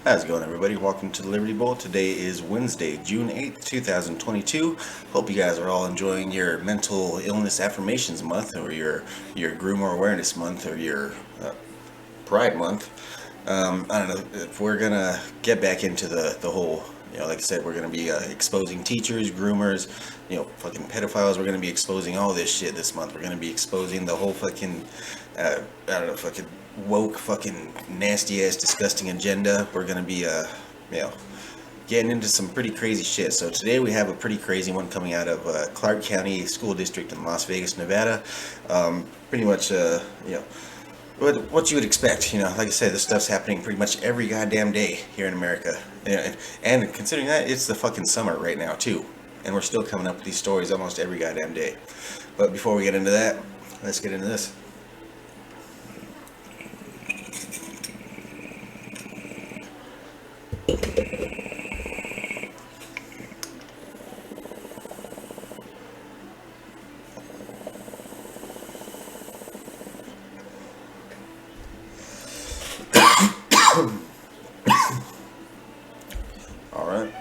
How's it going, everybody? Welcome to the Liberty Bowl. Today is Wednesday, June 8th, 2022. Hope you guys are all enjoying your mental illness affirmations month, or your groomer awareness month, or your pride month. I don't know if we're gonna get back into the whole, like I said, we're gonna be exposing teachers, groomers, fucking pedophiles. We're gonna be exposing all this shit this month. We're gonna be exposing the whole fucking, I don't know, fucking woke, fucking nasty ass, disgusting agenda. We're gonna be, getting into some pretty crazy shit. So today we have a pretty crazy one coming out of Clark County School District in Las Vegas, Nevada. Pretty much, what you would expect. Like I said, this stuff's happening pretty much every goddamn day here in America. And considering that, it's the fucking summer right now too, and we're still coming up with these stories almost every goddamn day. But before we get into that, let's get into this. All right.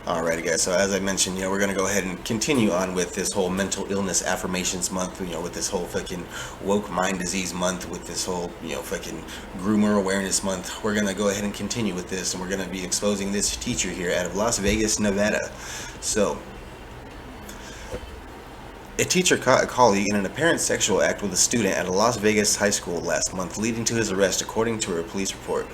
Alrighty, guys. So as I mentioned, we're gonna go ahead and continue on with this whole mental illness affirmations month. With this whole fucking woke mind disease month, with this whole fucking groomer awareness month. We're gonna go ahead and continue with this, and we're gonna be exposing this teacher here out of Las Vegas, Nevada. So, a teacher caught a colleague in an apparent sexual act with a student at a Las Vegas high school last month, leading to his arrest, according to a police report.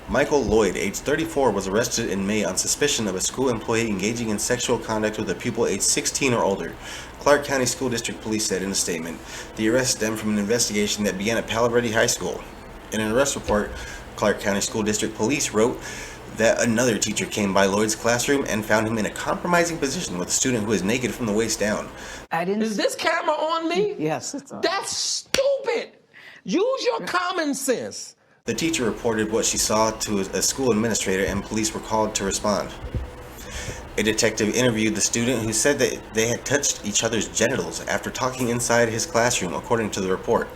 Michael Lloyd, age 34, was arrested in May on suspicion of a school employee engaging in sexual conduct with a pupil age 16 or older, Clark County School District Police said in a statement. The arrest stemmed from an investigation that began at Palo Verde High School. In an arrest report, Clark County School District Police wrote that another teacher came by Lloyd's classroom and found him in a compromising position with a student who is naked from the waist down. Is this camera on me? Yes, it's on. That's stupid. Use your common sense. The teacher reported what she saw to a school administrator, and police were called to respond. A detective interviewed the student, who said that they had touched each other's genitals after talking inside his classroom, according to the report.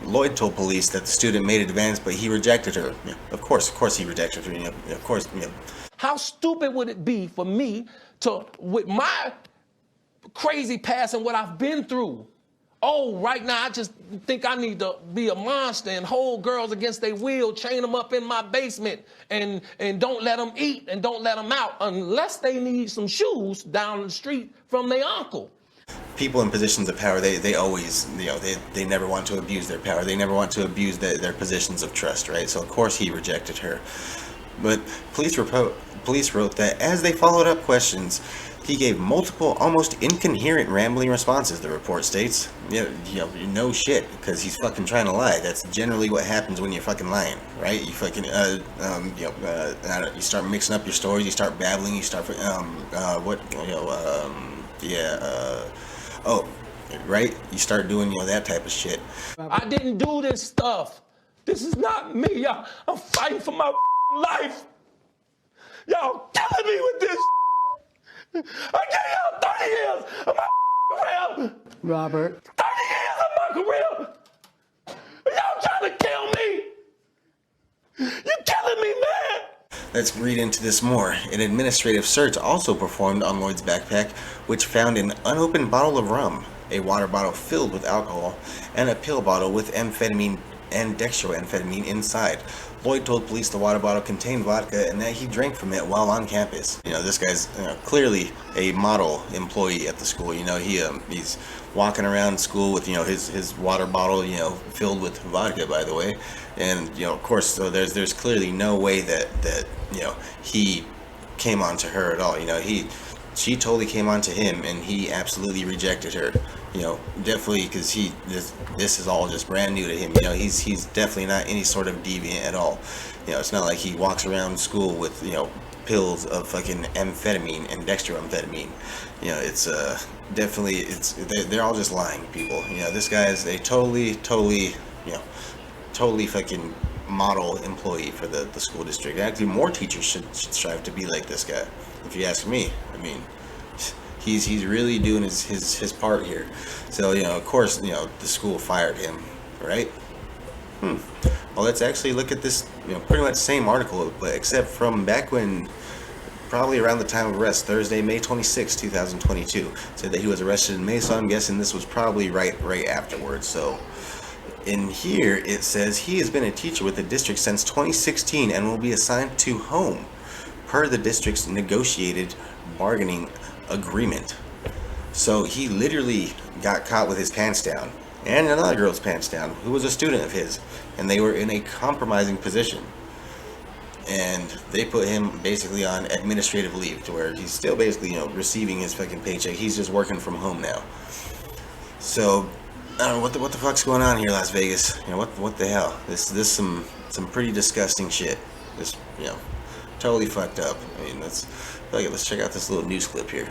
Lloyd told police that the student made advances, but he rejected her. Of course he rejected her. Of course. How stupid would it be for me to, with my crazy past and what I've been through, right now I just think I need to be a monster and hold girls against their will, chain them up in my basement, and don't let them eat and don't let them out unless they need some shoes down the street from their uncle. People in positions of power, they always, they never want to abuse their power. They never want to abuse their positions of trust, right? So of course he rejected her. But police wrote that as they followed up questions, he gave multiple, almost incoherent, rambling responses, the report states. No shit, because he's fucking trying to lie. That's generally what happens when you're fucking lying, right? You fucking, you start mixing up your stories, you start babbling, you start, right? You start doing, that type of shit. I didn't do this stuff. This is not me, y'all. I'm fighting for my life. Y'all killing me with this. I gave y'all 30 years of my career. Robert. 30 years of my career. Y'all trying to kill me. You killing me, man. Let's read into this more. An administrative search also performed on Lloyd's backpack, which found an unopened bottle of rum, a water bottle filled with alcohol, and a pill bottle with amphetamine and dextroamphetamine inside. Lloyd told police the water bottle contained vodka and that he drank from it while on campus. This guy's clearly a model employee at the school. He's walking around school with his water bottle filled with vodka, by the way. And of course, so there's clearly no way that he came on to her at all. She totally came on to him, and he absolutely rejected her. Definitely, because this is all just brand new to him. He's definitely not any sort of deviant at all. It's not like he walks around school with pills of fucking amphetamine and dextroamphetamine. It's definitely they're all just lying people. This guy is a totally fucking model employee for the school district. Actually, more teachers should strive to be like this guy, if you ask me. I mean, He's really doing his part here. So, of course, the school fired him, right? Well, let's actually look at this, pretty much same article, but except from back when, probably around the time of arrest, Thursday, May 26, 2022. Said that he was arrested in May, so I'm guessing this was probably right afterwards. So in here it says he has been a teacher with the district since 2016 and will be assigned to home per the district's negotiated bargaining agreement. So he literally got caught with his pants down and another girl's pants down who was a student of his, and they were in a compromising position, and they put him basically on administrative leave to where he's still basically receiving his fucking paycheck. He's just working from home now. So I don't know what the fuck's going on here, Las Vegas. What the hell? This some pretty disgusting shit. This totally fucked up. I mean, let's check out this little news clip here.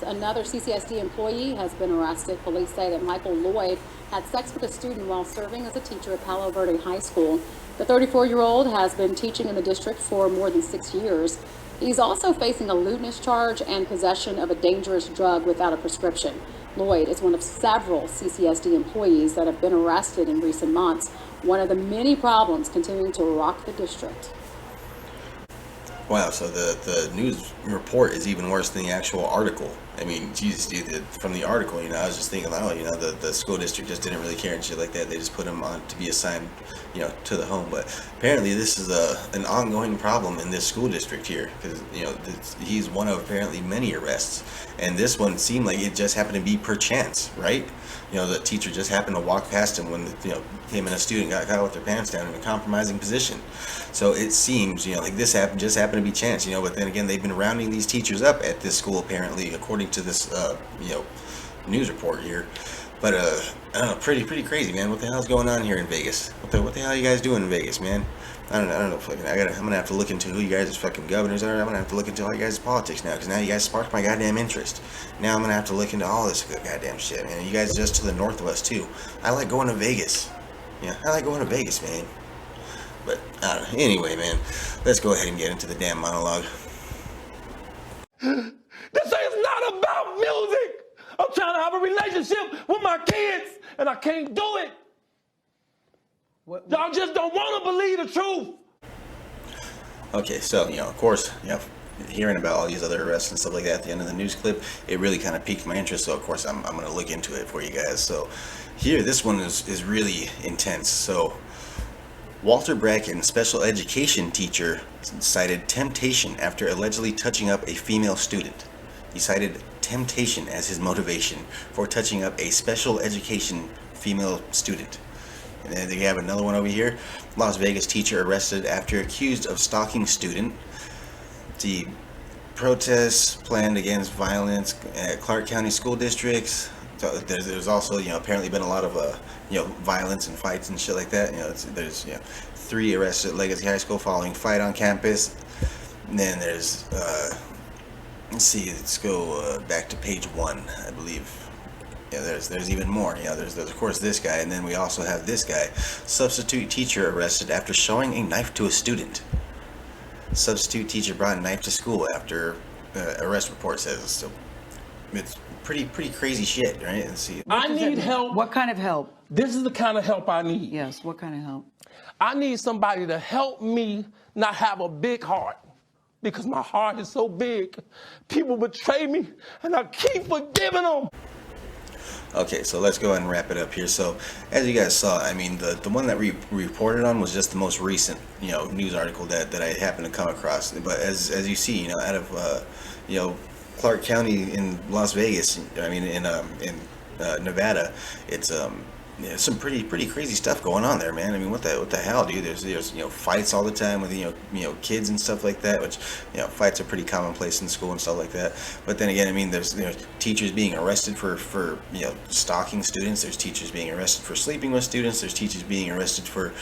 Another CCSD employee has been arrested. Police say that Michael Lloyd had sex with a student while serving as a teacher at Palo Verde High School. The 34-year-old has been teaching in the district for more than 6 years. He's also facing a lewdness charge and possession of a dangerous drug without a prescription. Lloyd is one of several CCSD employees that have been arrested in recent months, one of the many problems continuing to rock the district. Wow, so the news report is even worse than the actual article. I mean, Jesus, dude, from the article, I was just thinking, the school district just didn't really care and shit like that. They just put him on to be assigned, to the home. But apparently this is an ongoing problem in this school district here, because, he's one of apparently many arrests. And this one seemed like it just happened to be per chance, right? The teacher just happened to walk past him when, him and a student got caught with their pants down in a compromising position. So it seems, like this just happened to be chance, but then again, they've been rounding these teachers up at this school, apparently, according to this, news report here. But, I don't know, pretty crazy, man. What the hell's going on here in Vegas? What the hell are you guys doing in Vegas, man? I don't know. I'm gonna have to look into who you guys' fucking governors are. I'm gonna have to look into all you guys' politics now, because now you guys sparked my goddamn interest. Now I'm gonna have to look into all this goddamn shit, man. You guys just to the north of us too. I like going to Vegas. Yeah, I like going to Vegas, man. But I don't know. Anyway, man, let's go ahead and get into the damn monologue. This is not about music. I'm trying to have a relationship with my kids, and I can't do it. Y'all just don't want to believe the truth. Okay, so, of course, hearing about all these other arrests and stuff like that at the end of the news clip, it really kind of piqued my interest. So, of course, I'm going to look into it for you guys. So, here, this one is really intense. So, Walter Bracken, special education teacher, cited temptation after allegedly touching up a female student. He cited temptation as his motivation for touching up a special education female student. And then they have another one over here. Las Vegas teacher arrested after accused of stalking student. The protests planned against violence at Clark County school districts. So there's also, apparently been a lot of, violence and fights and shit like that. There's 3 arrests at Legacy High School following fight on campus. And then there's, let's go back to page 1, I believe. There's even more. There's of course this guy, and then we also have this guy. Substitute teacher arrested after showing a knife to a student. Substitute teacher brought a knife to school after arrest report says. So it's pretty crazy shit, right? Let's see. I need help. What kind of help? This is the kind of help I need. Yes, what kind of help? I need somebody to help me not have a big heart, because my heart is so big. People betray me, and I keep forgiving them. Okay, so let's go ahead and wrap it up here. So, as you guys saw, I mean, the one that we reported on was just the most recent, news article that I happened to come across. But as you see, out of, Clark County in Las Vegas, I mean, in Nevada, it's some pretty crazy stuff going on there, man. I mean, what the hell, dude? There's fights all the time with kids and stuff like that, which fights are pretty commonplace in school and stuff like that. But then again, I mean, there's teachers being arrested for stalking students. There's teachers being arrested for sleeping with students. There's teachers being arrested for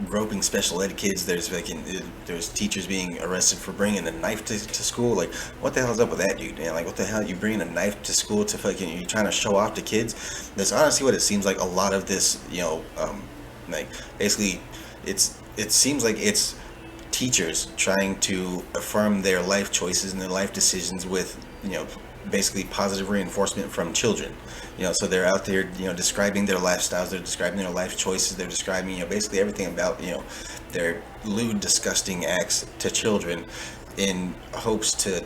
groping special ed kids. There's teachers being arrested for bringing a knife to school. Like, what the hell's up with that, dude? Man, like, what the hell? You bringing a knife to school to fucking, you trying to show off to kids? That's honestly what it seems like. A lot of this, like, basically, it seems like it's teachers trying to affirm their life choices and their life decisions with, basically positive reinforcement from children. So they're out there, describing their lifestyles, they're describing their life choices, they're describing, basically everything about, their lewd, disgusting acts to children in hopes to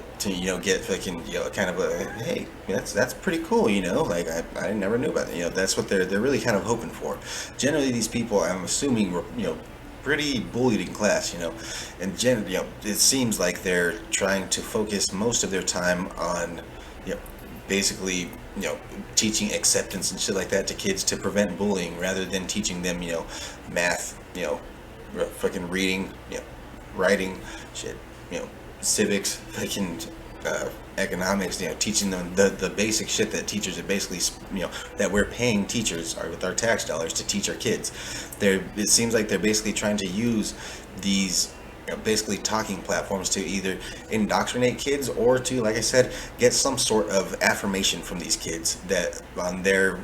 get fucking, kind of a, hey, that's pretty cool, like I never knew about it. That's what they're really kind of hoping for. Generally, these people, I'm assuming, were, pretty bullied in class, and it seems like they're trying to focus most of their time on, basically, teaching acceptance and shit like that to kids to prevent bullying, rather than teaching them, math, fucking reading, writing, shit, civics, fucking economics, teaching them the basic shit that teachers are basically, that we're paying teachers with our tax dollars to teach our kids. It seems like they're basically trying to use these, basically talking platforms to either indoctrinate kids or to, like I said, get some sort of affirmation from these kids that on their,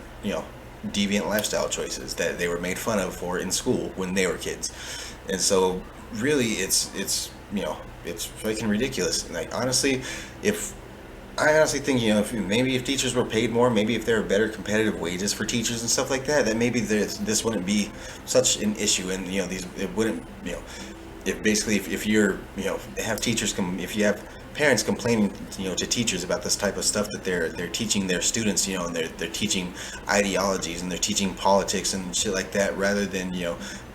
deviant lifestyle choices that they were made fun of for in school when they were kids. And so really it's freaking ridiculous. Like, honestly, I honestly think, if teachers were paid more, maybe if there were better competitive wages for teachers and stuff like that, maybe this wouldn't be such an issue. And, it wouldn't, if you're, have teachers if you have parents complaining, to teachers about this type of stuff that they're teaching their students, and they're teaching ideologies and they're teaching politics and shit like that, rather than,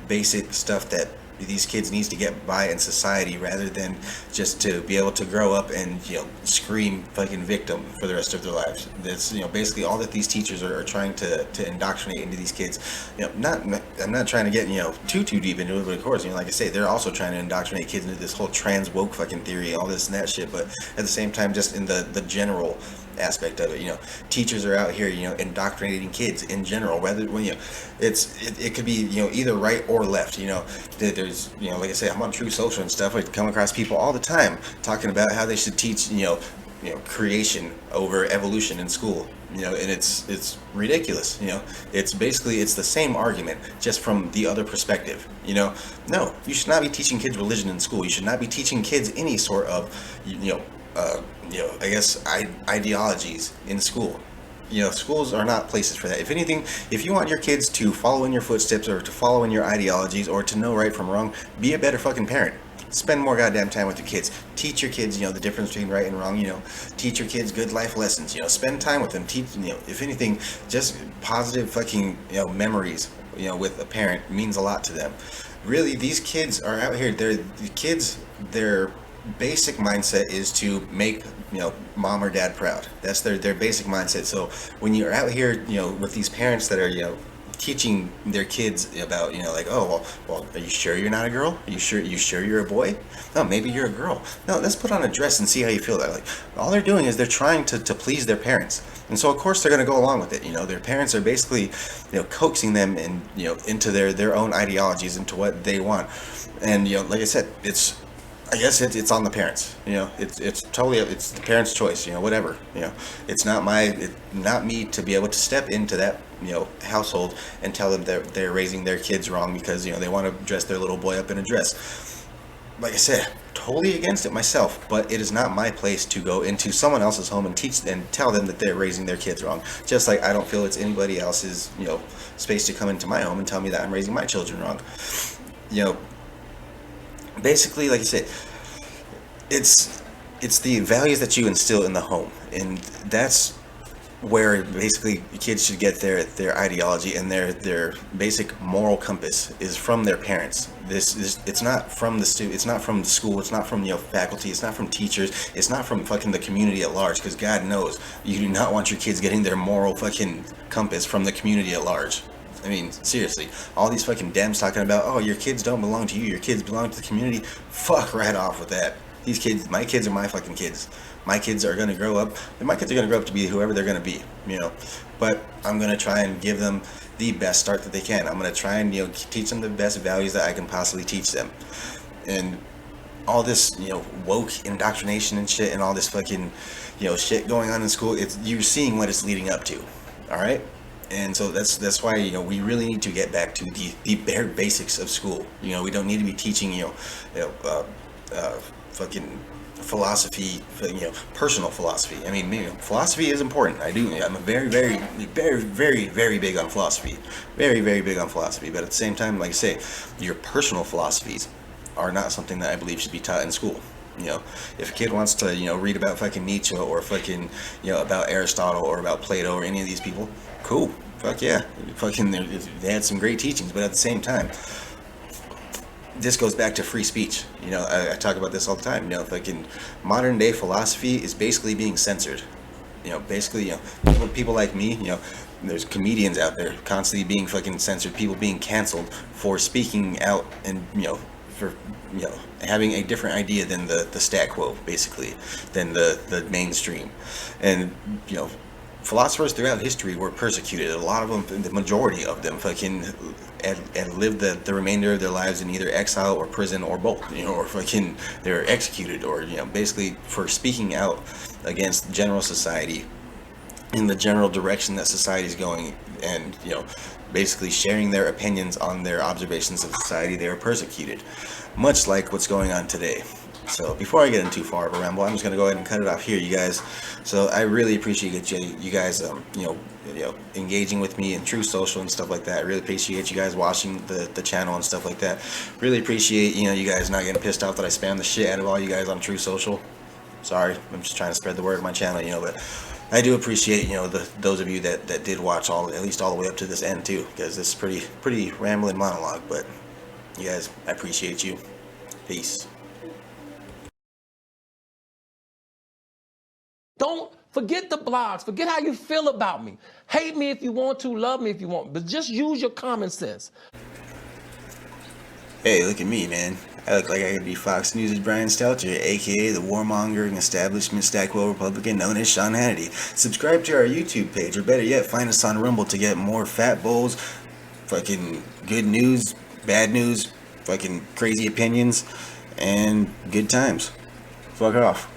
basic stuff that these kids needs to get by in society, rather than just to be able to grow up and scream fucking victim for the rest of their lives. That's basically all that these teachers are trying to indoctrinate into these kids. I'm not trying to get too deep into it, but of course, like I say, they're also trying to indoctrinate kids into this whole trans woke fucking theory, all this and that shit. But at the same time, just in the general aspect of it, teachers are out here, indoctrinating kids in general, whether when it could be either right or left. There's like I say, I'm on True Social and stuff. I come across people all the time talking about how they should teach creation over evolution in school, and it's ridiculous. It's basically, it's the same argument, just from the other perspective. No, you should not be teaching kids religion in school. You should not be teaching kids any sort of I guess ideologies in school. Schools are not places for that. If anything, if you want your kids to follow in your footsteps, or to follow in your ideologies, or to know right from wrong, be a better fucking parent. Spend more goddamn time with your kids. Teach your kids, the difference between right and wrong. Teach your kids good life lessons. Spend time with them. Teach, if anything, just positive fucking, memories, with a parent means a lot to them. Really, these kids are out here. Their basic mindset is to make mom or dad proud. That's their basic mindset. So when you're out here with these parents that are teaching their kids about like, oh well, are you sure you're not a girl? Are you sure you're a boy? No, maybe you're a girl. No, let's put on a dress and see how you feel. Like, all they're doing is they're trying to please their parents, and so of course they're going to go along with it. Their parents are basically coaxing them and into their own ideologies, into what they want. And like I said, I guess it's on the parents. It's totally, it's the parents' choice. Whatever. It's not me to be able to step into that household and tell them they're raising their kids wrong because they want to dress their little boy up in a dress. Like I said, totally against it myself, but it is not my place to go into someone else's home and teach and tell them that they're raising their kids wrong. Just like I don't feel it's anybody else's space to come into my home and tell me that I'm raising my children wrong. Basically, like I said, it's the values that you instill in the home, and that's where basically kids should get their ideology and their basic moral compass is from their parents. It's not from it's not from the school, it's not from faculty, it's not from teachers, it's not from fucking the community at large, because God knows you do not want your kids getting their moral fucking compass from the community at large. I mean, seriously, all these fucking Dems talking about, oh, your kids don't belong to you, your kids belong to the community. Fuck right off with that. These kids, my kids are my fucking kids. My kids are going to grow up, and my kids are going to grow up to be whoever they're going to be, But I'm going to try and give them the best start that they can. I'm going to try and, teach them the best values that I can possibly teach them. And all this, woke indoctrination and shit, and all this fucking, shit going on in school, you're seeing what it's leading up to, all right? And so that's why, we really need to get back to the bare basics of school. We don't need to be teaching fucking philosophy, personal philosophy. I mean, philosophy is important. I'm a very, very, very, very, very big on philosophy. Very, very big on philosophy. But at the same time, like I say, your personal philosophies are not something that I believe should be taught in school. If a kid wants to, read about fucking Nietzsche or fucking, about Aristotle or about Plato or any of these people, cool. Fuck yeah. Fucking, they had some great teachings, but at the same time, this goes back to free speech. I talk about this all the time. Fucking modern day philosophy is basically being censored. Basically, people like me, there's comedians out there constantly being fucking censored, people being canceled for speaking out and, for, having a different idea than the stat quo, basically, than the mainstream. And, philosophers throughout history were persecuted. A lot of them, the majority of them, fucking and lived the remainder of their lives in either exile or prison or both, or fucking they're executed, or basically for speaking out against general society in the general direction that society is going, and basically sharing their opinions on their observations of society. They were persecuted, much like what's going on today. So before I get into too far of a ramble, I'm just going to go ahead and cut it off here, you guys. So I really appreciate you guys, engaging with me in True Social and stuff like that. I really appreciate you guys watching the channel and stuff like that. Really appreciate, you guys not getting pissed off that I spam the shit out of all you guys on True Social. Sorry, I'm just trying to spread the word of my channel, but I do appreciate, those of you that did watch at least all the way up to this end too, because this is pretty rambling monologue, but you guys, I appreciate you. Peace. Don't forget the blogs. Forget how you feel about me. Hate me if you want to, love me if you want, but just use your common sense. Hey, look at me, man. I look like I could be Fox News' Brian Stelter, aka the warmongering establishment stat quo Republican known as Sean Hannity. Subscribe to our YouTube page, or better yet, find us on Rumble to get more fat bowls, fucking good news, bad news, fucking crazy opinions, and good times. Fuck off.